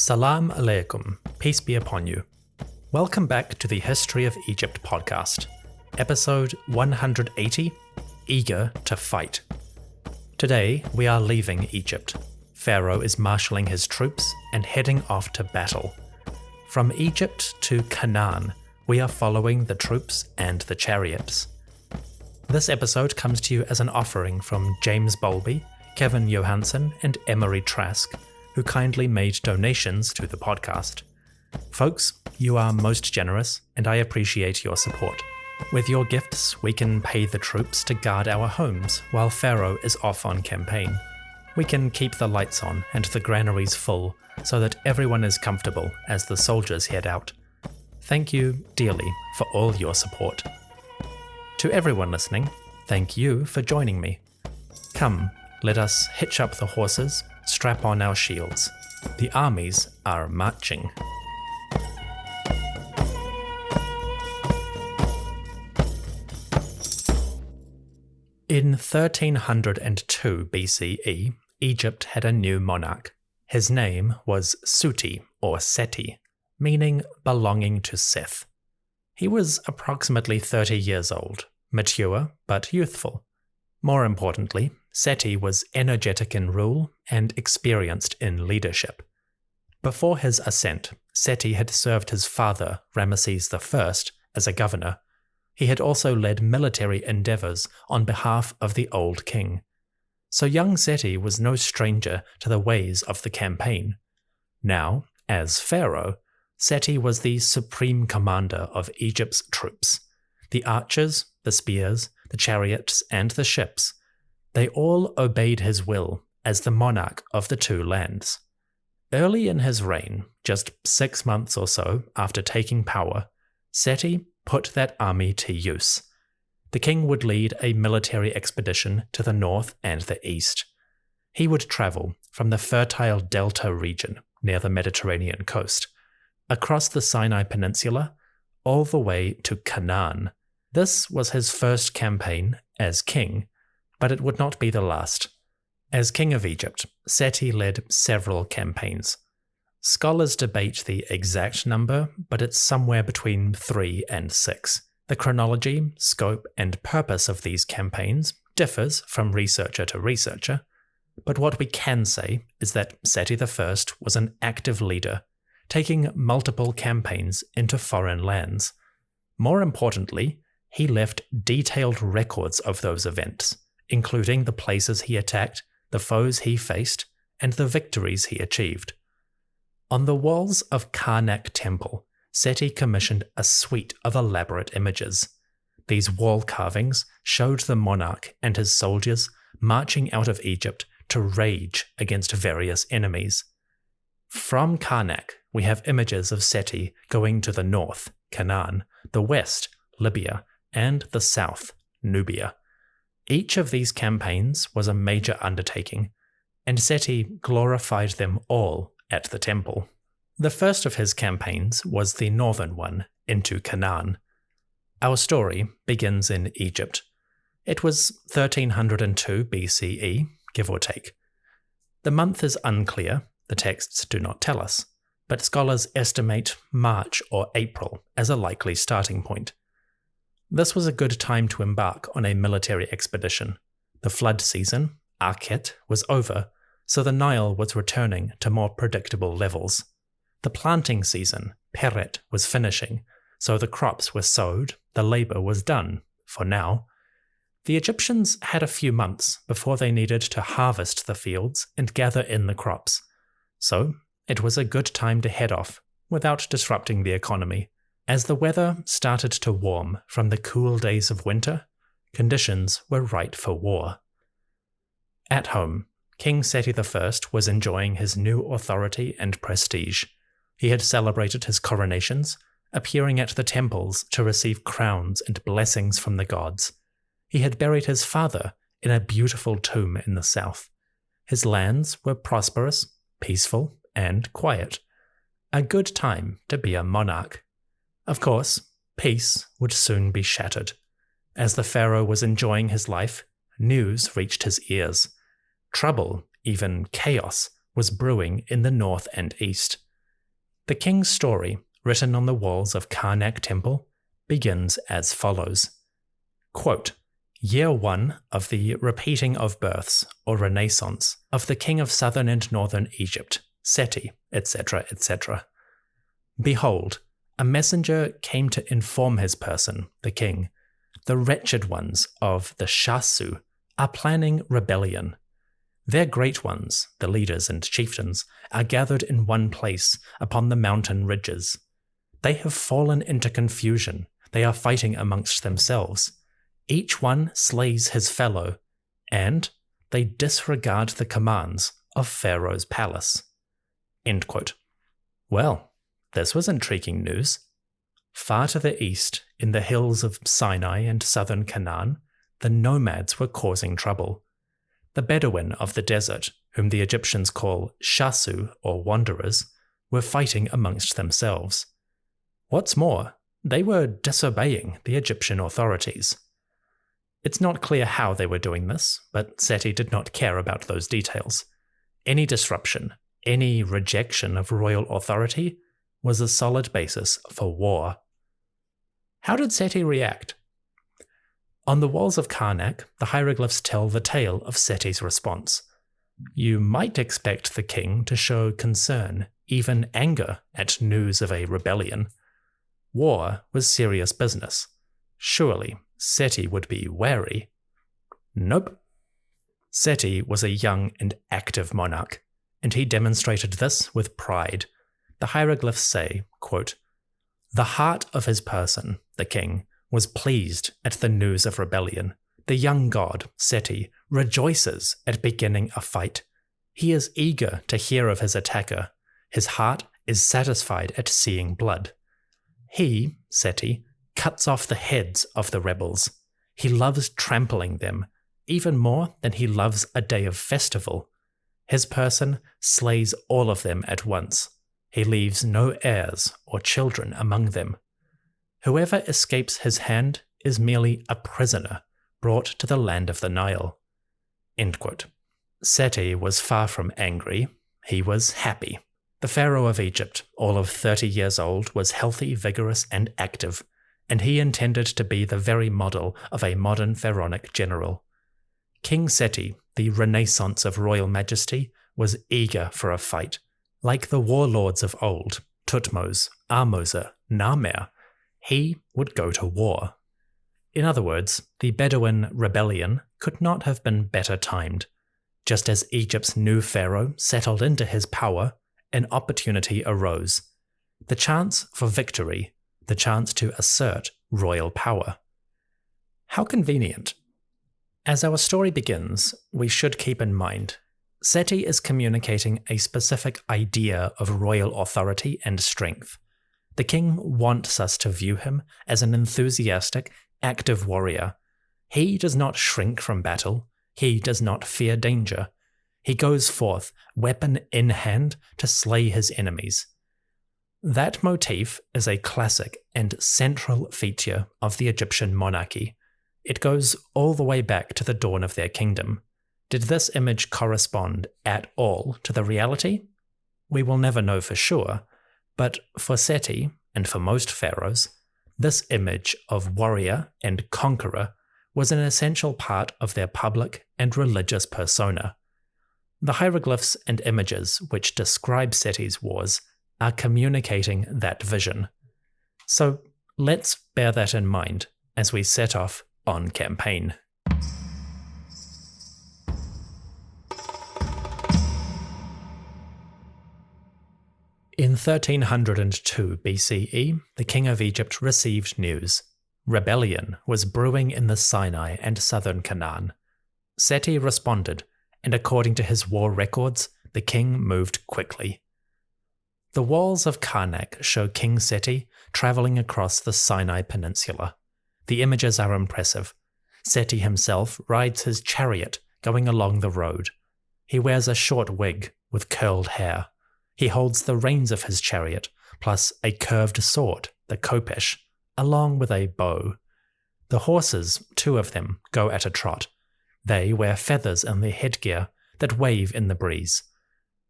Salam alaikum, peace be upon you. Welcome back to the History of Egypt podcast, episode 180, Eager to Fight. Today we are leaving Egypt. Pharaoh is marshalling his troops and heading off to battle. From Egypt to Canaan, we are following the troops and the chariots. This episode comes to you as an offering from James Bowlby, Kevin Johansson, and Emery Trask, who kindly made donations to the podcast. Folks, you are most generous, and I appreciate your support. With your gifts, we can pay the troops to guard our homes while Pharaoh is off on campaign. We can keep the lights on and the granaries full so that everyone is comfortable as the soldiers head out. Thank you dearly for all your support. To everyone listening, thank you for joining me. Come, let us hitch up the horses, strap on our shields. The armies are marching. In 1302 BCE, Egypt had a new monarch. His name was Seti or Seti, meaning belonging to Seth. He was approximately 30 years old, mature but youthful. More importantly, Seti was energetic in rule and experienced in leadership. Before his ascent, Seti had served his father, Ramesses I, as a governor. He had also led military endeavors on behalf of the old king. So young Seti was no stranger to the ways of the campaign. Now, as pharaoh, Seti was the supreme commander of Egypt's troops. The archers, the spears, the chariots, and the ships, they all obeyed his will as the monarch of the two lands. Early in his reign, just 6 months or so after taking power, Seti put that army to use. The king would lead a military expedition to the north and the east. He would travel from the fertile delta region near the Mediterranean coast, across the Sinai Peninsula, all the way to Canaan. This was his first campaign as king, but it would not be the last. As king of Egypt, Seti led several campaigns. Scholars debate the exact number, but it's somewhere between 3 and 6. The chronology, scope, and purpose of these campaigns differs from researcher to researcher, but what we can say is that Seti I was an active leader, taking multiple campaigns into foreign lands. More importantly, he left detailed records of those events, including the places he attacked, the foes he faced, and the victories he achieved. On the walls of Karnak Temple, Seti commissioned a suite of elaborate images. These wall carvings showed the monarch and his soldiers marching out of Egypt to rage against various enemies. From Karnak, we have images of Seti going to the north, Canaan, the west, Libya, and the south, Nubia. Each of these campaigns was a major undertaking, and Seti glorified them all at the temple. The first of his campaigns was the northern one, into Canaan. Our story begins in Egypt. It was 1302 BCE, give or take. The month is unclear, the texts do not tell us, but scholars estimate March or April as a likely starting point. This was a good time to embark on a military expedition. The flood season, Akhet, was over, so the Nile was returning to more predictable levels. The planting season, Peret, was finishing, so the crops were sowed, the labor was done, for now. The Egyptians had a few months before they needed to harvest the fields and gather in the crops, so it was a good time to head off without disrupting the economy. As the weather started to warm from the cool days of winter, conditions were right for war. At home, King Seti I was enjoying his new authority and prestige. He had celebrated his coronations, appearing at the temples to receive crowns and blessings from the gods. He had buried his father in a beautiful tomb in the south. His lands were prosperous, peaceful, and quiet. A good time to be a monarch. Of course, peace would soon be shattered. As the pharaoh was enjoying his life, news reached his ears. Trouble, even chaos, was brewing in the north and east. The king's story, written on the walls of Karnak temple, begins as follows. Quote, Year 1 of the repeating of births, or renaissance, of the king of southern and northern Egypt, Seti, etc., etc. Behold, a messenger came to inform his person, the king. The wretched ones of the Shasu are planning rebellion. Their great ones, the leaders and chieftains, are gathered in one place upon the mountain ridges. They have fallen into confusion. They are fighting amongst themselves. Each one slays his fellow, and they disregard the commands of Pharaoh's palace. End quote. Well, this was intriguing news. Far to the east, in the hills of Sinai and southern Canaan, the nomads were causing trouble. The Bedouin of the desert, whom the Egyptians call Shasu or wanderers, were fighting amongst themselves. What's more, they were disobeying the Egyptian authorities. It's not clear how they were doing this, but Seti did not care about those details. Any disruption, any rejection of royal authority was a solid basis for war. How did Seti react? On the walls of Karnak, the hieroglyphs tell the tale of Seti's response. You might expect the king to show concern, even anger, at news of a rebellion. War was serious business. Surely, Seti would be wary. Nope. Seti was a young and active monarch, and he demonstrated this with pride. The hieroglyphs say, quote, The heart of his person, the king, was pleased at the news of rebellion. The young god, Seti, rejoices at beginning a fight. He is eager to hear of his attacker. His heart is satisfied at seeing blood. He, Seti, cuts off the heads of the rebels. He loves trampling them, even more than he loves a day of festival. His person slays all of them at once. He leaves no heirs or children among them. Whoever escapes his hand is merely a prisoner brought to the land of the Nile. End quote. Seti was far from angry. He was happy. The pharaoh of Egypt, all of 30 years old, was healthy, vigorous, and active, and he intended to be the very model of a modern pharaonic general. King Seti, the renaissance of royal majesty, was eager for a fight. Like the warlords of old, Thutmose, Ahmose, Narmer, he would go to war. In other words, the Bedouin rebellion could not have been better timed. Just as Egypt's new pharaoh settled into his power, an opportunity arose. The chance for victory, the chance to assert royal power. How convenient. As our story begins, we should keep in mind, Seti is communicating a specific idea of royal authority and strength. The king wants us to view him as an enthusiastic, active warrior. He does not shrink from battle. He does not fear danger. He goes forth, weapon in hand, to slay his enemies. That motif is a classic and central feature of the Egyptian monarchy. It goes all the way back to the dawn of their kingdom. Did this image correspond at all to the reality? We will never know for sure, but for Seti, and for most pharaohs, this image of warrior and conqueror was an essential part of their public and religious persona. The hieroglyphs and images which describe Seti's wars are communicating that vision. So let's bear that in mind as we set off on campaign. In 1302 BCE, the king of Egypt received news. Rebellion was brewing in the Sinai and southern Canaan. Seti responded, and according to his war records, the king moved quickly. The walls of Karnak show King Seti traveling across the Sinai Peninsula. The images are impressive. Seti himself rides his chariot going along the road. He wears a short wig with curled hair. He holds the reins of his chariot, plus a curved sword, the khopesh, along with a bow. The horses, 2 of them, go at a trot. They wear feathers in their headgear that wave in the breeze.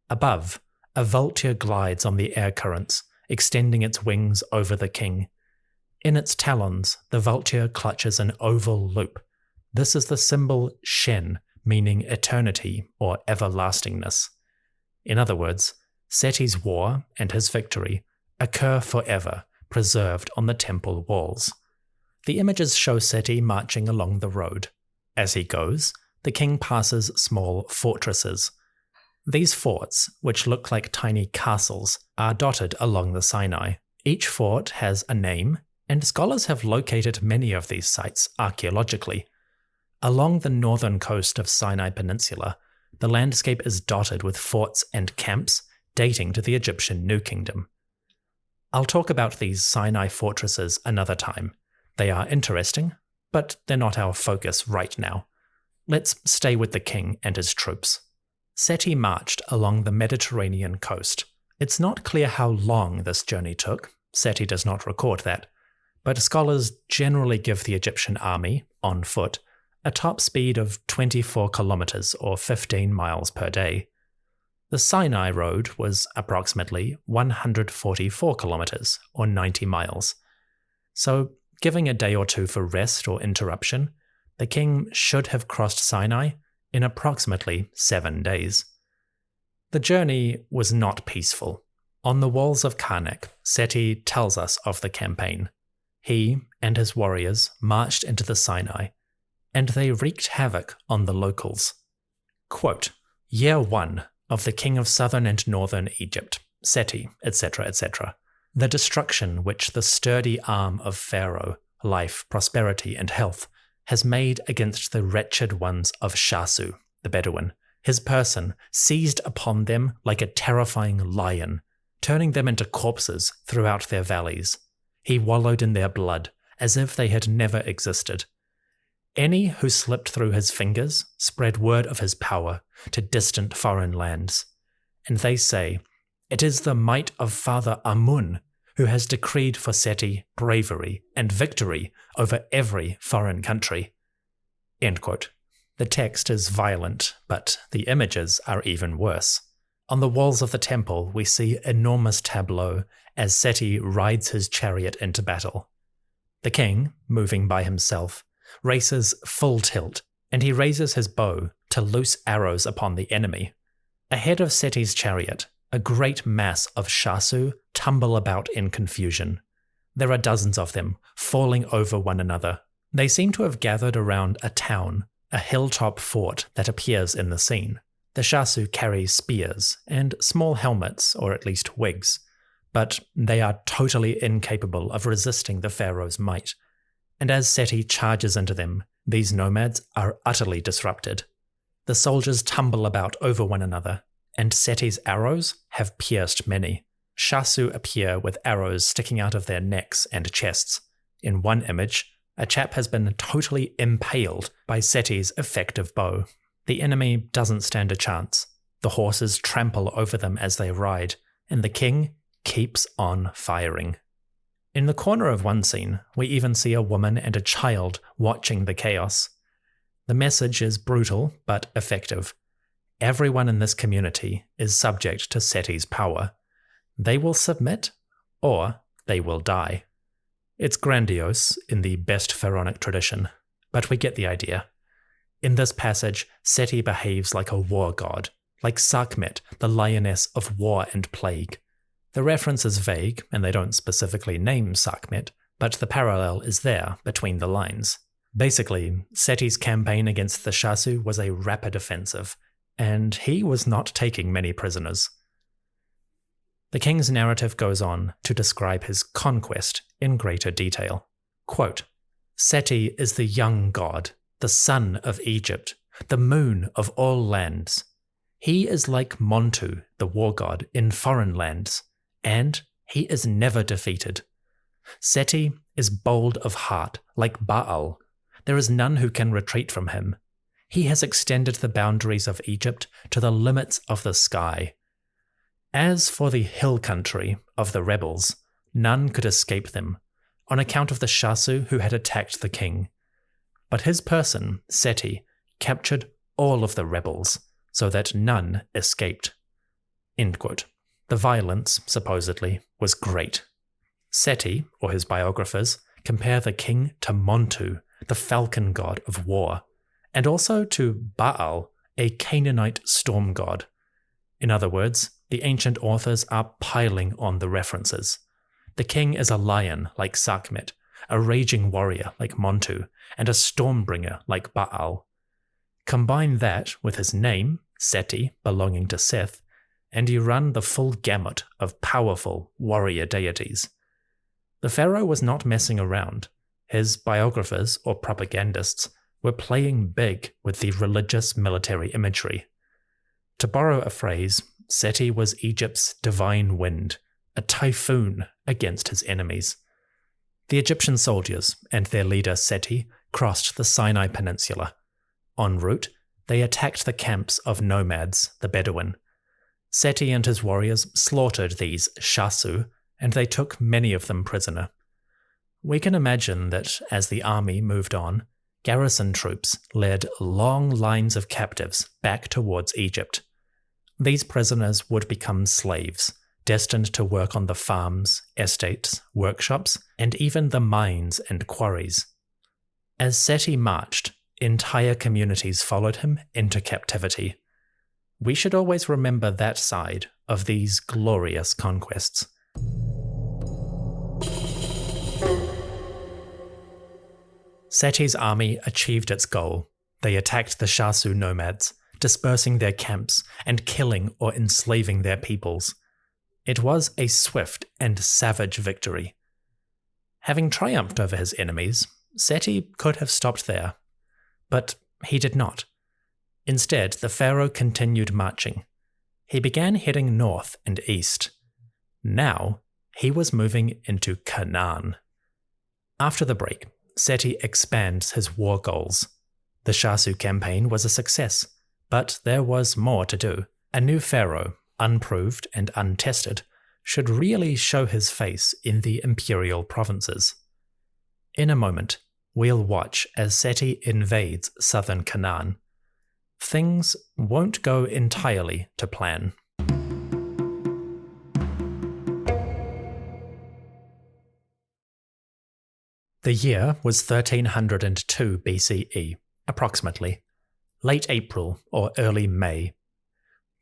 Above, A vulture glides on the air currents, extending its wings over the king. In its talons, the vulture clutches an oval loop. This is the symbol Shen, meaning eternity or everlastingness. In other words, Seti's war and his victory occur forever, preserved on the temple walls. The images show Seti marching along the road. As he goes, the king passes small fortresses. These forts, which look like tiny castles, are dotted along the Sinai. Each fort has a name, and scholars have located many of these sites archaeologically. Along the northern coast of Sinai Peninsula, the landscape is dotted with forts and camps dating to the Egyptian New Kingdom. I'll talk about these Sinai fortresses another time. They are interesting, but they're not our focus right now. Let's stay with the king and his troops. Seti marched along the Mediterranean coast. It's not clear how long this journey took. Seti does not record that. But scholars generally give the Egyptian army, on foot, a top speed of 24 kilometers or 15 miles per day. The Sinai road was approximately 144 kilometers or 90 miles. So, giving a day or two for rest or interruption, the king should have crossed Sinai in approximately 7 days. The journey was not peaceful. On the walls of Karnak, Seti tells us of the campaign. He and his warriors marched into the Sinai, and they wreaked havoc on the locals. Quote, Year 1 of the king of southern and northern Egypt, Seti, etc., etc. The destruction which the sturdy arm of Pharaoh, life, prosperity, and health, has made against the wretched ones of Shasu, the Bedouin, his person seized upon them like a terrifying lion, turning them into corpses throughout their valleys. He wallowed in their blood, as if they had never existed. Any who slipped through his fingers spread word of his power to distant foreign lands. And they say, it is the might of Father Amun who has decreed for Seti bravery and victory over every foreign country. End quote. The text is violent, but the images are even worse. On the walls of the temple, we see enormous tableaux as Seti rides his chariot into battle. The king, moving by himself, races full tilt, and he raises his bow to loose arrows upon the enemy. Ahead of Seti's chariot, a great mass of Shasu tumble about in confusion. There are dozens of them, falling over one another. They seem to have gathered around a town, a hilltop fort that appears in the scene. The Shasu carry spears and small helmets, or at least wigs, but they are totally incapable of resisting the pharaoh's might. And as Seti charges into them, these nomads are utterly disrupted. The soldiers tumble about over one another, and Seti's arrows have pierced many. Shasu appear with arrows sticking out of their necks and chests. In one image, a chap has been totally impaled by Seti's effective bow. The enemy doesn't stand a chance. The horses trample over them as they ride, and the king keeps on firing. In the corner of one scene, we even see a woman and a child watching the chaos. The message is brutal but effective. Everyone in this community is subject to Seti's power. They will submit, or they will die. It's grandiose in the best pharaonic tradition, but we get the idea. In this passage, Seti behaves like a war god, like Sekhmet, the lioness of war and plague. The reference is vague, and they don't specifically name Sekhmet, but the parallel is there between the lines. Basically, Seti's campaign against the Shasu was a rapid offensive, and he was not taking many prisoners. The king's narrative goes on to describe his conquest in greater detail. Quote, Seti is the young god, the sun of Egypt, the moon of all lands. He is like Montu, the war god, in foreign lands, and he is never defeated. Seti is bold of heart, like Baal. There is none who can retreat from him. He has extended the boundaries of Egypt to the limits of the sky. As for the hill country of the rebels, none could escape them, on account of the Shasu who had attacked the king. But his person, Seti, captured all of the rebels, so that none escaped. End quote. The violence, supposedly, was great. Seti, or his biographers, compare the king to Montu, the falcon god of war, and also to Baal, a Canaanite storm god. In other words, the ancient authors are piling on the references. The king is a lion like Sekhmet, a raging warrior like Montu, and a stormbringer like Baal. Combine that with his name, Seti, belonging to Seth, and you run the full gamut of powerful warrior deities. The pharaoh was not messing around. His biographers, or propagandists, were playing big with the religious military imagery. To borrow a phrase, Seti was Egypt's divine wind, a typhoon against his enemies. The Egyptian soldiers and their leader Seti crossed the Sinai Peninsula. En route, they attacked the camps of nomads, the Bedouin. Seti and his warriors slaughtered these Shasu, and they took many of them prisoner. We can imagine that as the army moved on, garrison troops led long lines of captives back towards Egypt. These prisoners would become slaves, destined to work on the farms, estates, workshops, and even the mines and quarries. As Seti marched, entire communities followed him into captivity. We should always remember that side of these glorious conquests. Seti's army achieved its goal. They attacked the Shasu nomads, dispersing their camps and killing or enslaving their peoples. It was a swift and savage victory. Having triumphed over his enemies, Seti could have stopped there. But he did not. Instead, the pharaoh continued marching. He began heading north and east. Now, he was moving into Canaan. After the break, Seti expands his war goals. The Shasu campaign was a success, but there was more to do. A new pharaoh, unproved and untested, should really show his face in the imperial provinces. In a moment, we'll watch as Seti invades southern Canaan. Things won't go entirely to plan. The year was 1302 BCE, approximately, late April or early May.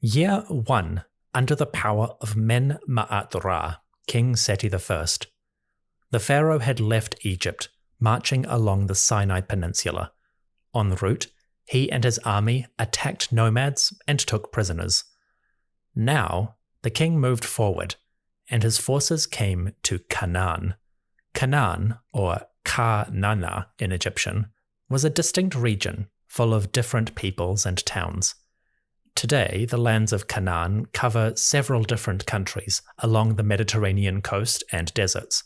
Year 1, under the power of Men-Ma'at-Ra, King Seti I. The pharaoh had left Egypt, marching along the Sinai Peninsula. En route, he and his army attacked nomads and took prisoners. Now, the king moved forward, and his forces came to Canaan. Canaan, or Karnak in Egyptian, was a distinct region full of different peoples and towns. Today, the lands of Canaan cover several different countries along the Mediterranean coast and deserts.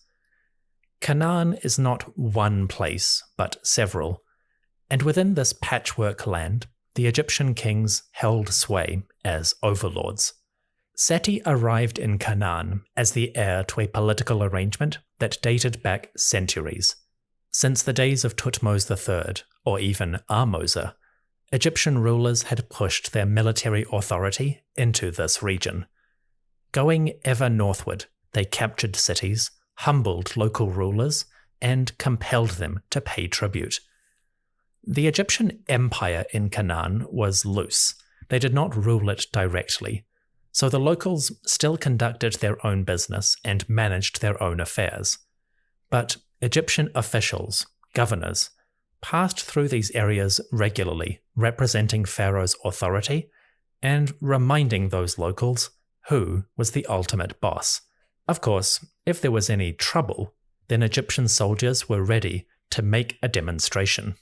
Canaan is not one place, but several, and within this patchwork land, the Egyptian kings held sway as overlords. Seti arrived in Canaan as the heir to a political arrangement that dated back centuries. Since the days of Thutmose III, or even Ahmose, Egyptian rulers had pushed their military authority into this region. Going ever northward, they captured cities, humbled local rulers, and compelled them to pay tribute. The Egyptian empire in Canaan was loose. They did not rule it directly, so the locals still conducted their own business and managed their own affairs. But Egyptian officials, governors, passed through these areas regularly, representing Pharaoh's authority and reminding those locals who was the ultimate boss. Of course, if there was any trouble, then Egyptian soldiers were ready to make a demonstration.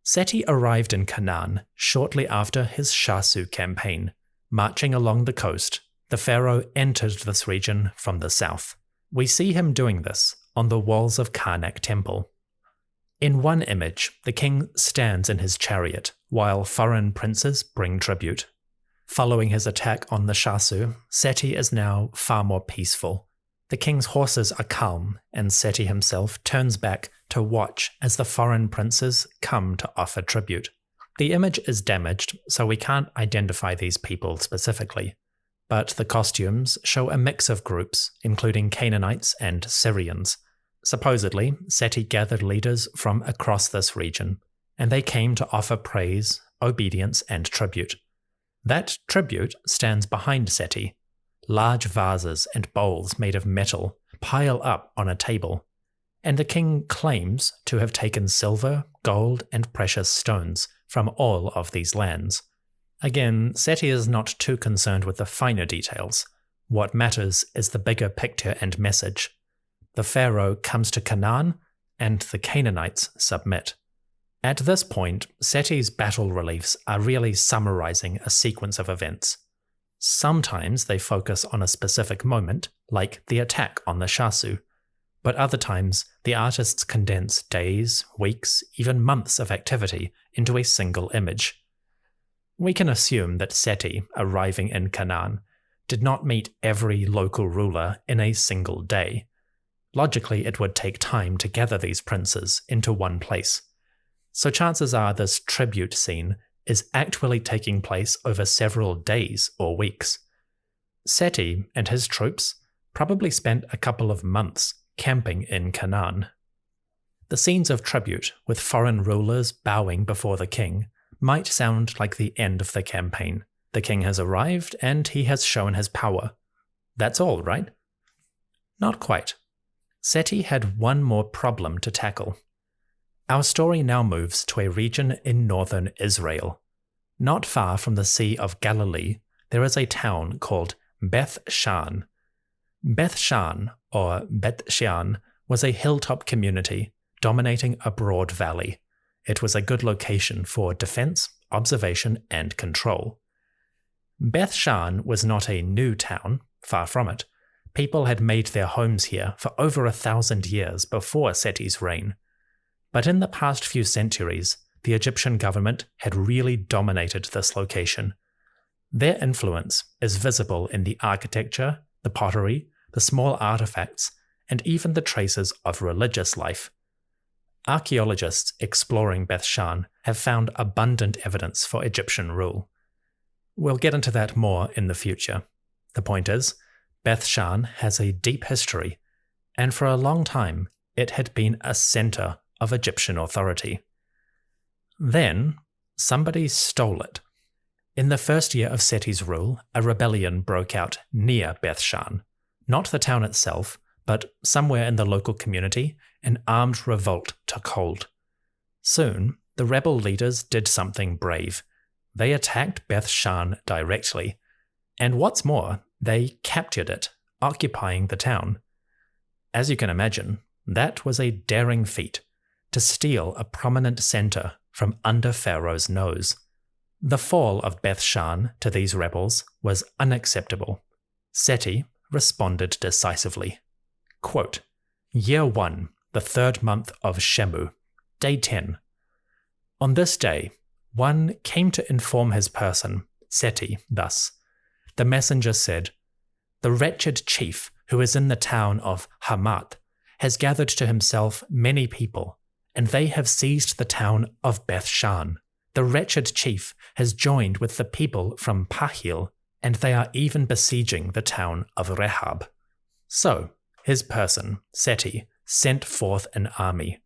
Seti arrived in Canaan shortly after his Shasu campaign. Marching along the coast, the pharaoh entered this region from the south. We see him doing this on the walls of Karnak temple. In one image, the king stands in his chariot while foreign princes bring tribute. Following his attack on the Shasu, Seti is now far more peaceful. The king's horses are calm, and Seti himself turns back to watch as the foreign princes come to offer tribute. The image is damaged, so we can't identify these people specifically. but the costumes show a mix of groups, including Canaanites and Syrians. Supposedly, Seti gathered leaders from across this region, and they came to offer praise, obedience, and tribute. That tribute stands behind Seti. Large vases and bowls made of metal pile up on a table, and the king claims to have taken silver, gold, and precious stones from all of these lands. Again, Seti is not too concerned with the finer details. What matters is the bigger picture and message. The pharaoh comes to Canaan, and the Canaanites submit. At this point, Seti's battle reliefs are really summarizing a sequence of events. Sometimes they focus on a specific moment, like the attack on the Shasu, but other times the artists condense days, weeks, even months of activity into a single image. We can assume that Seti, arriving in Canaan, did not meet every local ruler in a single day. Logically, it would take time to gather these princes into one place. So chances are this tribute scene is actually taking place over several days or weeks. Seti and his troops probably spent a couple of months camping in Canaan. The scenes of tribute, with foreign rulers bowing before the king, might sound like the end of the campaign. The king has arrived and he has shown his power. That's all, right? Not quite. Seti had one more problem to tackle. Our story now moves to a region in northern Israel. Not far from the Sea of Galilee, there is a town called Beth-Shan. Beth-Shan, or Beth-Shan, was a hilltop community dominating a broad valley. It was a good location for defense, observation, and control. Beth-Shan was not a new town, far from it. People had made their homes here for over 1,000 years before Seti's reign. But in the past few centuries, the Egyptian government had really dominated this location. Their influence is visible in the architecture, the pottery, the small artifacts, and even the traces of religious life. Archaeologists exploring Beth-Shan have found abundant evidence for Egyptian rule. We'll get into that more in the future. The point is, Beth-Shan has a deep history, and for a long time it had been a center of Egyptian authority. Then, somebody stole it. In the first year of Seti's rule, a rebellion broke out near Beth-Shan. Not the town itself, but somewhere in the local community, an armed revolt took hold. Soon, the rebel leaders did something brave. They attacked Beth-Shan directly. And what's more, they captured it, occupying the town. As you can imagine, that was a daring feat, to steal a prominent center from under Pharaoh's nose. The fall of Beth-Shan to these rebels was unacceptable. Seti responded decisively. Quote, Year 1, the 3rd month of Shemu, day 10. On this day, one came to inform his person, Seti, thus. The messenger said, The wretched chief who is in the town of Hamath has gathered to himself many people, and they have seized the town of Beth-Shan. The wretched chief has joined with the people from Pahil, and they are even besieging the town of Rehab. So, his person, Seti, sent forth an army.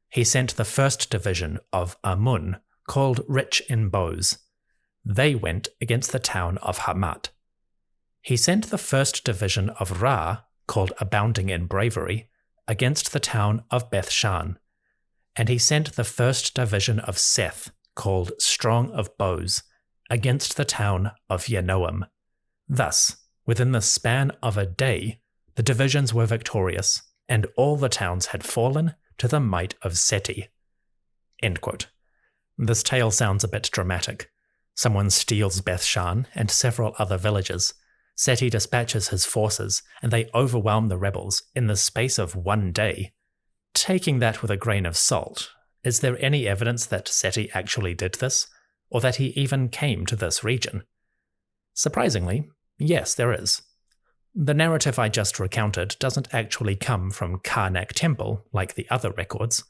He sent the 1st division of Amun, called Rich in Bows. They went against the town of Hamath. He sent the 1st division of Ra, called Abounding in Bravery, against the town of Beth-Shan. And he sent the 1st division of Seth, called Strong of Bows, against the town of Yanoam. Thus, within the span of a day, the divisions were victorious, and all the towns had fallen to the might of Seti. End quote. This tale sounds a bit dramatic. Someone steals Beth-Shan and several other villages. Seti dispatches his forces, and they overwhelm the rebels in the space of one day. Taking that with a grain of salt, is there any evidence that Seti actually did this, or that he even came to this region? Surprisingly, yes, there is. The narrative I just recounted doesn't actually come from Karnak Temple like the other records.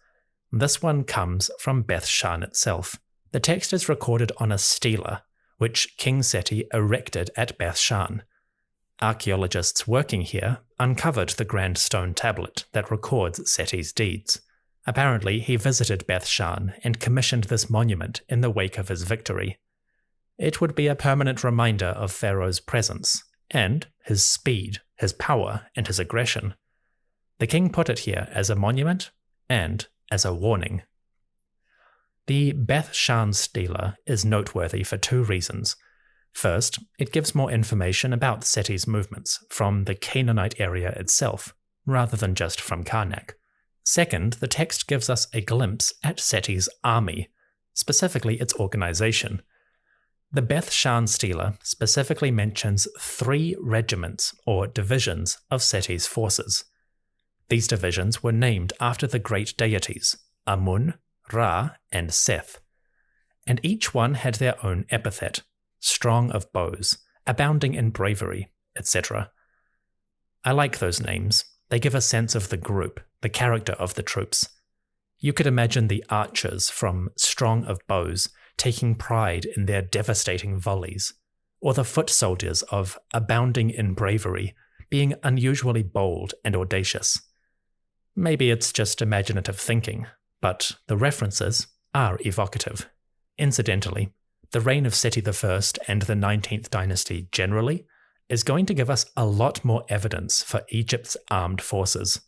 This one comes from Beth-Shan itself. The text is recorded on a stele, which King Seti erected at Beth-Shan. Archaeologists working here uncovered the grand stone tablet that records Seti's deeds. Apparently, he visited Beth-Shan and commissioned this monument in the wake of his victory. It would be a permanent reminder of Pharaoh's presence, and his speed, his power, and his aggression. The king put it here as a monument and as a warning. The Beth-Shan Stele is noteworthy for two reasons. First, it gives more information about Seti's movements from the Canaanite area itself, rather than just from Karnak. Second, the text gives us a glimpse at Seti's army, specifically its organization. The Beth-Shan Stele specifically mentions 3 regiments or divisions of Seti's forces. These divisions were named after the great deities, Amun, Ra, and Seth, and each one had their own epithet: strong of bows, abounding in bravery, etc. I like those names. They give a sense of the group, the character of the troops. You could imagine the archers from Strong of Bows taking pride in their devastating volleys, or the foot soldiers of Abounding in Bravery being unusually bold and audacious. Maybe it's just imaginative thinking, but the references are evocative. Incidentally, the reign of Seti I and the 19th dynasty generally is going to give us a lot more evidence for Egypt's armed forces.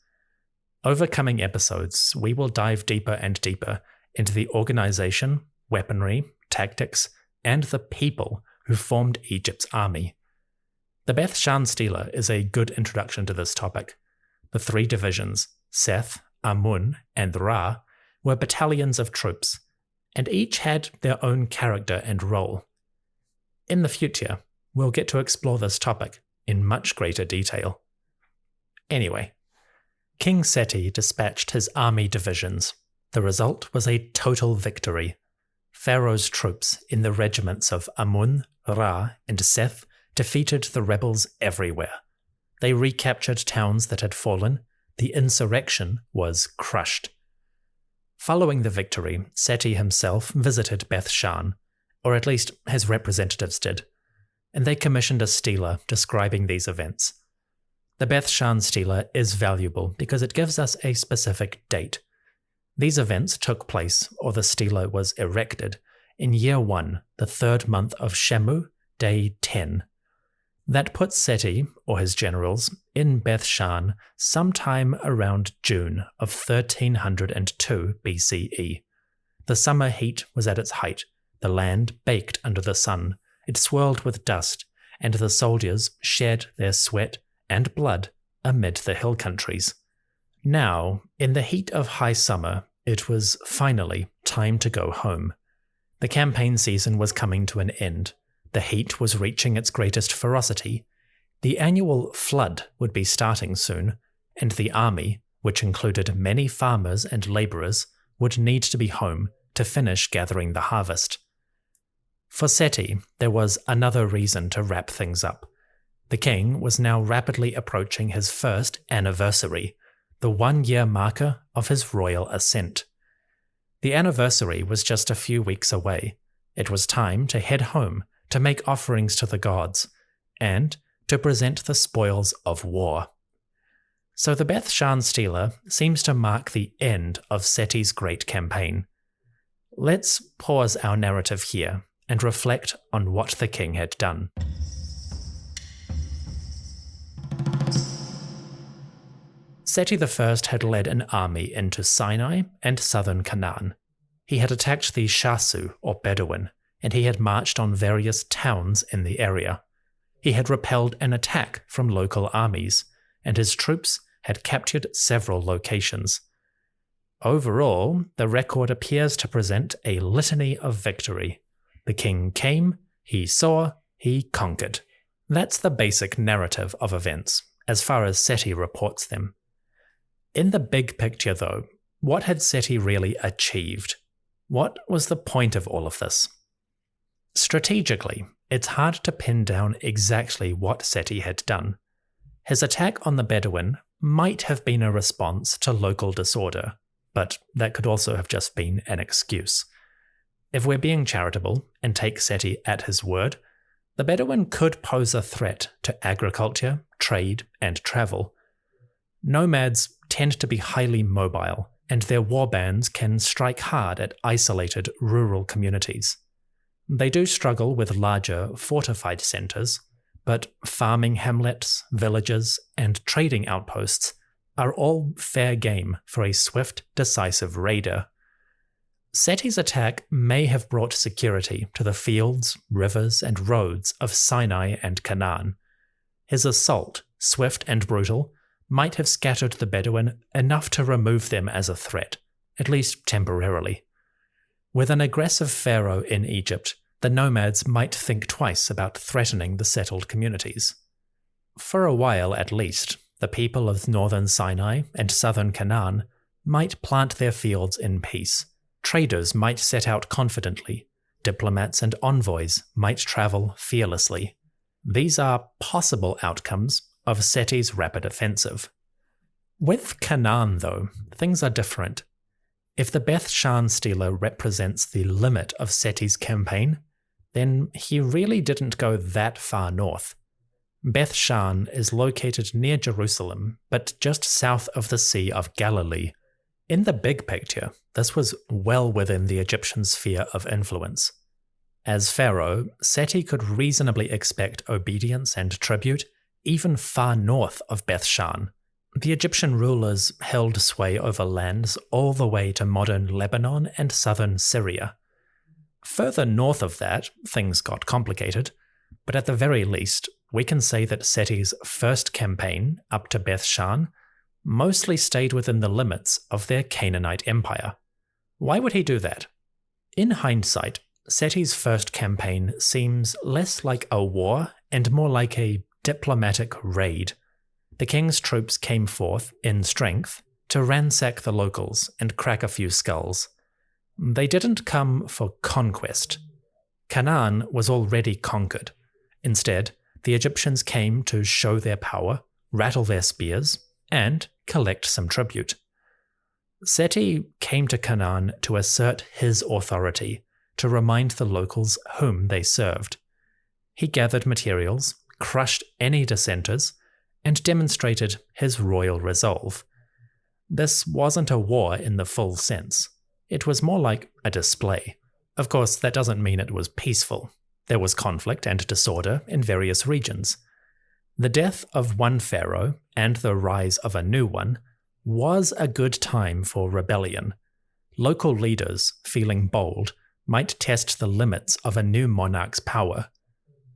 Over coming episodes, we will dive deeper and deeper into the organization, weaponry, tactics, and the people who formed Egypt's army. The Beth-Shan Stele is a good introduction to this topic. The 3 divisions, Seth, Amun, and Ra, were battalions of troops, and each had their own character and role. In the future, we'll get to explore this topic in much greater detail. Anyway, King Seti dispatched his army divisions. The result was a total victory. Pharaoh's troops in the regiments of Amun, Ra, and Seth defeated the rebels everywhere. They recaptured towns that had fallen. The insurrection was crushed. Following the victory, Seti himself visited Beth-Shan, or at least his representatives did, and they commissioned a stele describing these events. The Beth-Shan Stele is valuable because it gives us a specific date. These events took place, or the stele was erected, in year 1, the 3rd month of Shemu, day 10. That puts Seti, or his generals, in Beth-Shan sometime around June of 1302 BCE. The summer heat was at its height, the land baked under the sun, it swirled with dust, and the soldiers shed their sweat and blood amid the hill countries. Now, in the heat of high summer, it was finally time to go home. The campaign season was coming to an end. The heat was reaching its greatest ferocity. The annual flood would be starting soon, and the army, which included many farmers and labourers, would need to be home to finish gathering the harvest. For Seti, there was another reason to wrap things up. The king was now rapidly approaching his first anniversary, the 1-year marker of his royal ascent. The anniversary was just a few weeks away. It was time to head home to make offerings to the gods, and to present the spoils of war. So the Beth-Shan Stele seems to mark the end of Seti's great campaign. Let's pause our narrative here and reflect on what the king had done. Seti I had led an army into Sinai and southern Canaan. He had attacked the Shasu, or Bedouin, and he had marched on various towns in the area. He had repelled an attack from local armies, and his troops had captured several locations. Overall, the record appears to present a litany of victory. The king came, he saw, he conquered. That's the basic narrative of events, as far as Seti reports them. In the big picture, though, what had Seti really achieved? What was the point of all of this? Strategically, it's hard to pin down exactly what Seti had done. His attack on the Bedouin might have been a response to local disorder, but that could also have just been an excuse. If we're being charitable and take Seti at his word, The Bedouin could pose a threat to agriculture, trade, and travel. Nomads tend to be highly mobile, and their warbands can strike hard at isolated rural communities. They do struggle with larger, fortified centres, but farming hamlets, villages, and trading outposts are all fair game for a swift, decisive raider. Seti's attack may have brought security to the fields, rivers, and roads of Sinai and Canaan. His assault, swift and brutal, might have scattered the Bedouin enough to remove them as a threat, at least temporarily. With an aggressive pharaoh in Egypt, the nomads might think twice about threatening the settled communities. For a while at least, the people of northern Sinai and southern Canaan might plant their fields in peace. Traders might set out confidently. Diplomats and envoys might travel fearlessly. These are possible outcomes of Seti's rapid offensive. With Canaan, though, things are different. If the Beth-Shan Stele represents the limit of Seti's campaign, then he really didn't go that far north. Beth-Shan is located near Jerusalem, but just south of the Sea of Galilee. In the big picture, this was well within the Egyptian sphere of influence. As pharaoh, Seti could reasonably expect obedience and tribute even far north of Beth-Shan. The Egyptian rulers held sway over lands all the way to modern Lebanon and southern Syria. Further north of that, things got complicated, but at the very least, we can say that Seti's first campaign up to Beth-Shan mostly stayed within the limits of their Canaanite empire. Why would he do that? In hindsight, Seti's first campaign seems less like a war and more like a diplomatic raid. The king's troops came forth, in strength, to ransack the locals and crack a few skulls. They didn't come for conquest. Canaan was already conquered. Instead, the Egyptians came to show their power, rattle their spears, and collect some tribute. Seti came to Canaan to assert his authority, to remind the locals whom they served. He gathered materials, crushed any dissenters, and demonstrated his royal resolve. This wasn't a war in the full sense. It was more like a display. Of course, that doesn't mean it was peaceful. There was conflict and disorder in various regions. The death of one pharaoh and the rise of a new one was a good time for rebellion. Local leaders, feeling bold, might test the limits of a new monarch's power.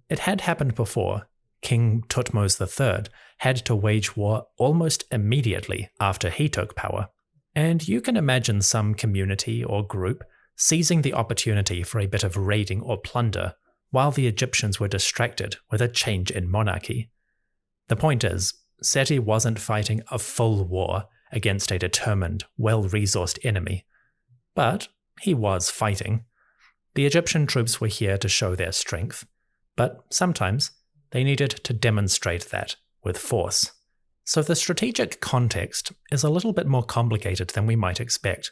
It had happened before. King Thutmose III had to wage war almost immediately after he took power, and you can imagine some community or group seizing the opportunity for a bit of raiding or plunder while the Egyptians were distracted with a change in monarchy. The point is, Seti wasn't fighting a full war against a determined, well-resourced enemy, but he was fighting. The Egyptian troops were here to show their strength, but sometimes they needed to demonstrate that with force. So the strategic context is a little bit more complicated than we might expect.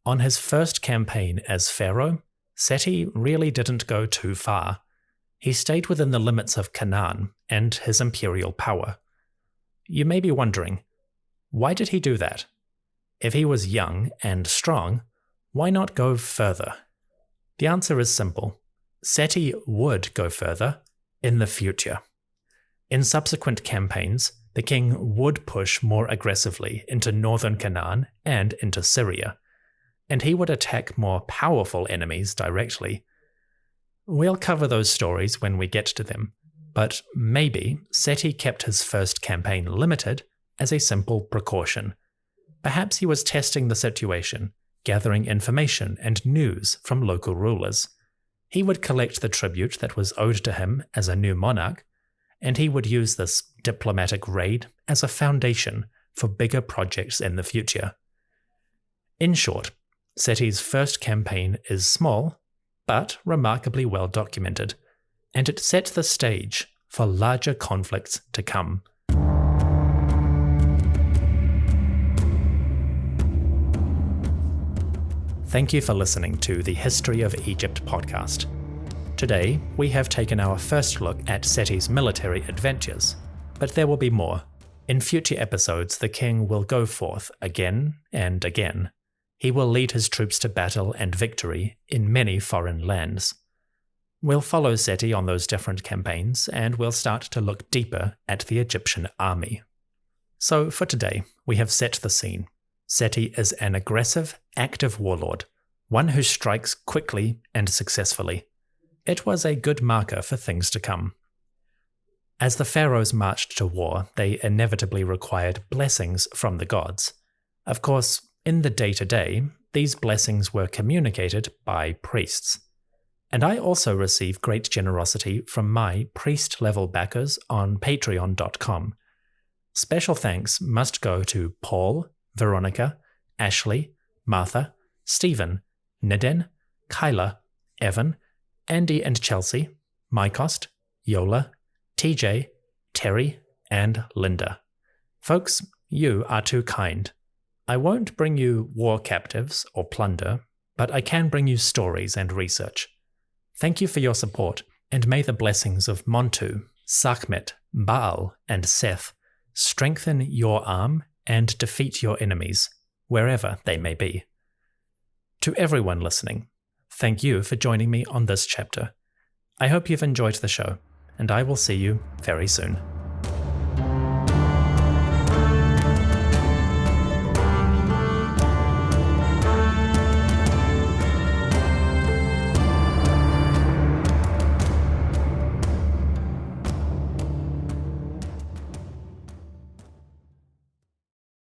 On his first campaign as pharaoh, Seti really didn't go too far. He stayed within the limits of Canaan and his imperial power. You may be wondering, why did he do that? If he was young and strong, why not go further? The answer is simple. Seti would go further in the future. In subsequent campaigns, the king would push more aggressively into northern Canaan and into Syria, and he would attack more powerful enemies directly. We'll cover those stories when we get to them, but maybe Seti kept his first campaign limited as a simple precaution. Perhaps he was testing the situation, gathering information and news from local rulers. He would collect the tribute that was owed to him as a new monarch, and he would use this diplomatic raid as a foundation for bigger projects in the future. In short, Seti's first campaign is small, but remarkably well documented, and it set the stage for larger conflicts to come. Thank you for listening to the History of Egypt podcast. Today, we have taken our first look at Seti's military adventures, but there will be more. In future episodes, the king will go forth again and again. He will lead his troops to battle and victory in many foreign lands. We'll follow Seti on those different campaigns, and we'll start to look deeper at the Egyptian army. So for today, we have set the scene. Seti is an aggressive, active warlord, one who strikes quickly and successfully. It was a good marker for things to come. As the pharaohs marched to war, they inevitably required blessings from the gods. Of course, in the day-to-day, these blessings were communicated by priests. And I also receive great generosity from my priest-level backers on patreon.com. Special thanks must go to Paul, Veronica, Ashley, Martha, Stephen, Niden, Kyla, Evan, Andy and Chelsea, Mycost, Yola, TJ, Terry, and Linda. Folks, you are too kind. I won't bring you war captives or plunder, but I can bring you stories and research. Thank you for your support, and may the blessings of Montu, Sekhmet, Baal, and Seth strengthen your arm and defeat your enemies, wherever they may be. To everyone listening, thank you for joining me on this chapter. I hope you've enjoyed the show, and I will see you very soon.